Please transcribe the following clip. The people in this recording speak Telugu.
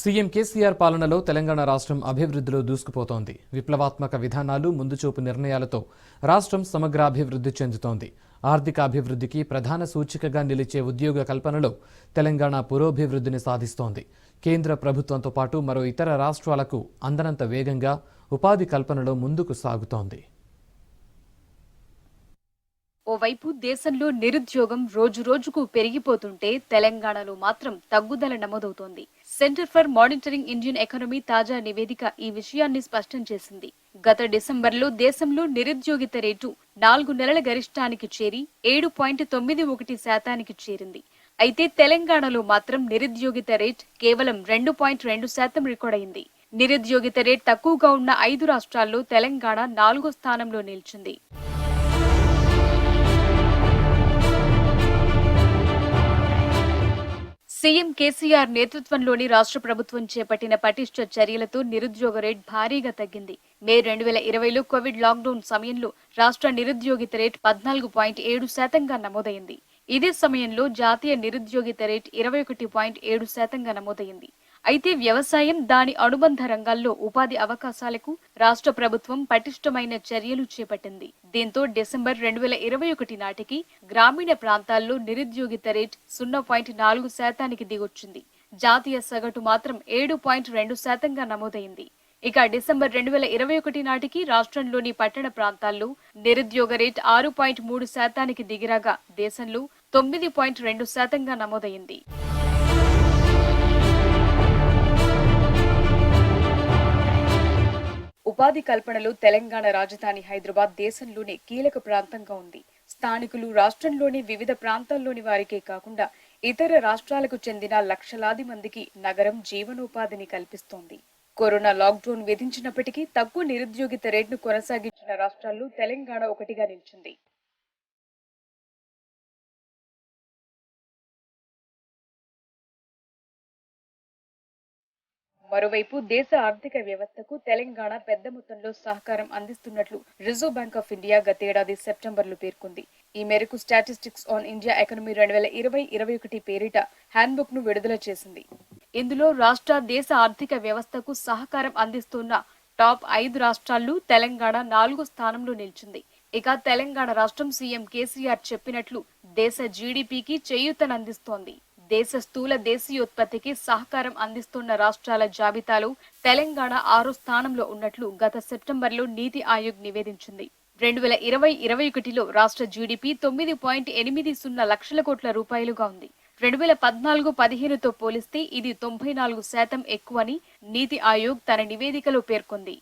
సీఎం కేసీఆర్ పాలనలో తెలంగాణ రాష్ట్రం అభివృద్ధిలో దూసుకుపోతోంది. విప్లవాత్మక విధానాలు, ముందుచూపు నిర్ణయాలతో రాష్ట్రం సమగ్రాభివృద్ధి చెందుతోంది. ఆర్థిక అభివృద్ధికి ప్రధాన సూచికగా నిలిచే ఉద్యోగ కల్పనలో తెలంగాణ పురోభివృద్ధిని సాధిస్తోంది. కేంద్ర ప్రభుత్వంతో పాటు మరో ఇతర రాష్ట్రాలకు అందనంత వేగంగా ఉపాధి కల్పనలో ముందుకు సాగుతోంది. ఓవైపు దేశంలో నిరుద్యోగం రోజురోజుకు పెరిగిపోతుంటే తెలంగాణలో మాత్రం తగ్గుదల నమోదవుతోంది. Centre for Monitoring Indian Economy తాజా నివేదిక ఈ విషయాన్ని స్పష్టం చేసింది. గత డిసెంబర్లో దేశంలో నిరుద్యోగిత రేటు 4 నెలల గరిష్టానికి చేరి 7.91% చేరింది. అయితే తెలంగాణలో మాత్రం నిరుద్యోగిత రేట్ కేవలం 2.2% రికార్డయింది. నిరుద్యోగిత రేట్ తక్కువగా ఉన్న 5 రాష్ట్రాల్లో తెలంగాణ 4వ స్థానంలో నిలిచింది. సీఎం కేసీఆర్ నేతృత్వంలోని రాష్ట్ర ప్రభుత్వం చేపట్టిన పటిష్ట చర్యలతో నిరుద్యోగ రేట్ భారీగా తగ్గింది. మే 2020లో కోవిడ్ లాక్డౌన్ సమయంలో రాష్ట్ర నిరుద్యోగిత రేట్ 14.7%గా నమోదైంది. ఇదే సమయంలో జాతీయ నిరుద్యోగిత రేట్ 21.7%గా నమోదైంది. అయితే వ్యవసాయం, దాని అనుబంధ రంగాల్లో ఉపాధి అవకాశాలకు రాష్ట్ర ప్రభుత్వం పటిష్టమైన చర్యలు చేపట్టింది. దీంతో డిసెంబర్ 2021 నాటికి గ్రామీణ ప్రాంతాల్లో నిరుద్యోగిత రేట్ 0.4%కి దిగొచ్చింది. జాతీయ సగటు మాత్రం 7.2%గా నమోదైంది. ఇక డిసెంబర్ 2021 నాటికి రాష్ట్రంలోని పట్టణ ప్రాంతాల్లో నిరుద్యోగ రేట్ 6.3%కి దిగిరాగా దేశంలో 9.2%గా నమోదైంది. ఉపాధి కల్పనలో తెలంగాణ రాజధాని హైదరాబాద్ దేశంలోనే కీలక ప్రాంతంగా ఉంది. స్థానికులు రాష్ట్రంలోని వివిధ ప్రాంతాల్లోని వారికే కాకుండా ఇతర రాష్ట్రాలకు చెందిన లక్షలాది మందికి నగరం జీవనోపాధిని కల్పిస్తోంది. కరోనా లాక్డౌన్ విధించినప్పటికీ తక్కువ నిరుద్యోగిత రేట్ను కొనసాగించిన రాష్ట్రాల్లో తెలంగాణ ఒకటిగా నిలిచింది. మరోవైపు దేశ ఆర్థిక వ్యవస్థకు తెలంగాణ పెద్ద మొత్తంలో సహకారం అందిస్తున్నట్లు రిజర్వ్ బ్యాంక్ ఆఫ్ ఇండియా గతేడాది సెప్టెంబర్లో పేర్కొంది. ఈ మేరకు స్టాటిస్టిక్స్ ఆన్ ఇండియా ఎకానమీ 2020-21 పేరిట హ్యాండ్బుక్ ను విడుదల చేసింది. ఇందులో రాష్ట్ర, దేశ ఆర్థిక వ్యవస్థకు సహకారం అందిస్తున్న టాప్ 5 రాష్ట్రాల్లో తెలంగాణ 4వ స్థానంలో నిలిచింది. ఇక తెలంగాణ రాష్ట్రం సీఎం కేసీఆర్ చెప్పినట్లు దేశ జీడీపీకి చేయూతనందిస్తోంది. దేశ స్థూల దేశీయోత్పత్తికి సహకారం అందిస్తున్న రాష్ట్రాల జాబితాలో తెలంగాణ 6వ స్థానంలో ఉన్నట్లు గత సెప్టెంబర్లో నీతి ఆయోగ్ నివేదించింది. 2020-21లో రాష్ట్ర జీడీపీ 9.80 లక్షల కోట్ల రూపాయలుగా ఉంది. 2014-15తో పోలిస్తే ఇది 94% ఎక్కువని నీతి ఆయోగ్ తన నివేదికలో పేర్కొంది.